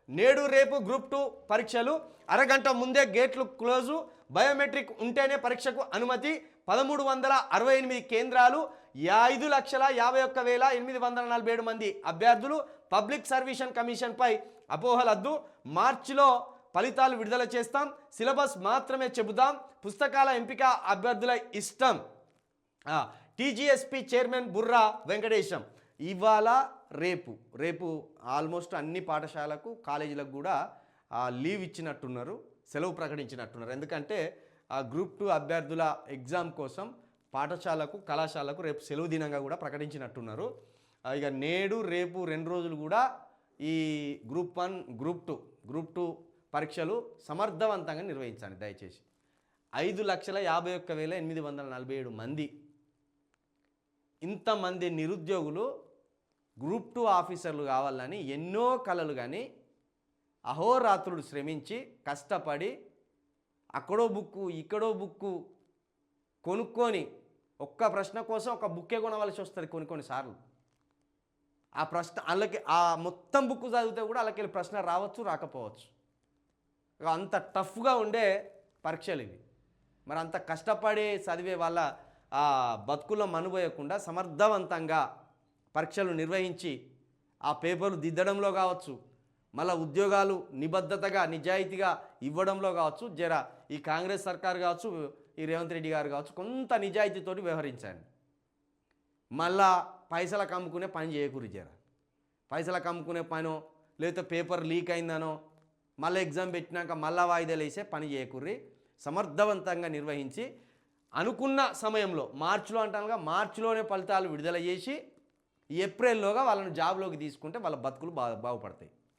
నేడు రేపు గ్రూప్ 2 పరీక్షలు అరగంట ముందే గేట్లు క్లోజు బయోమెట్రిక్ ఉంటేనే పరీక్షకు అనుమతి 1368 కేంద్రాలు 5,51,847 మంది అభ్యర్థులు పబ్లిక్ సర్వీస్ కమిషన్పై అపోహలద్దు మార్చిలో ఫలితాలు విడుదల చేస్తాం సిలబస్ మాత్రమే చెబుతాం పుస్తకాల ఎంపిక అభ్యర్థుల ఇష్టం టీజీఎస్పీ చైర్మన్ బుర్రా వెంకటేశం ఇవాళ రేపు ఆల్మోస్ట్ అన్ని పాఠశాలకు కాలేజీలకు కూడా లీవ్ ఇచ్చినట్టున్నారు సెలవు ప్రకటించినట్టున్నారు ఎందుకంటే గ్రూప్ 2 అభ్యర్థుల ఎగ్జామ్ కోసం పాఠశాలకు కళాశాలకు రేపు సెలవు దినంగా కూడా ప్రకటించినట్టున్నారు ఇక నేడు రేపు 2 రోజులు కూడా ఈ గ్రూప్ 1 గ్రూప్ 2 పరీక్షలు సమర్థవంతంగా నిర్వహించండి దయచేసి 5,51,847 మంది ఇంతమంది నిరుద్యోగులు గ్రూప్ 2 ఆఫీసర్లు కావాలని ఎన్నో కలలు కానీ అహోరాత్రులు శ్రమించి కష్టపడి అక్కడో బుక్కు ఇక్కడో బుక్కు కొనుక్కొని ఒక్క ప్రశ్న కోసం ఒక బుక్కే కొనవలసి వస్తుంది కొన్నిసార్లు ఆ ప్రశ్న వాళ్ళకి ఆ మొత్తం బుక్ చదివితే కూడా వాళ్ళకి ప్రశ్న రావచ్చు రాకపోవచ్చు అంత టఫ్గా ఉండే పరీక్షలు ఇవి మరి అంత కష్టపడి చదివే వాళ్ళ బతుకుల్లో మనుబోయకుండా సమర్థవంతంగా పరీక్షలు నిర్వహించి ఆ పేపర్లు దిద్దడంలో కావచ్చు మళ్ళీ ఉద్యోగాలు నిబద్ధతగా నిజాయితీగా ఇవ్వడంలో కావచ్చు జర ఈ కాంగ్రెస్ సర్కారు కావచ్చు ఈ రేవంత్ రెడ్డి గారు కావచ్చు కొంత నిజాయితీతోటి వ్యవహరించండి మళ్ళా పైసలకు అమ్ముకునే పని చేయకూరి జర పైసలకు అమ్ముకునే పనో లేకపోతే పేపర్ లీక్ అయిందనో మళ్ళీ ఎగ్జామ్ పెట్టినాక మళ్ళా వాయిదాలు వేసే పని చేయకూర్రి సమర్థవంతంగా నిర్వహించి అనుకున్న సమయంలో మార్చిలో అంటానుగా మార్చిలోనే ఫలితాలు విడుదల చేసి ఏప్రిల్లోగా వాళ్ళని జాబ్లోకి తీసుకుంటే వాళ్ళ బతుకులు బాగుపడతాయి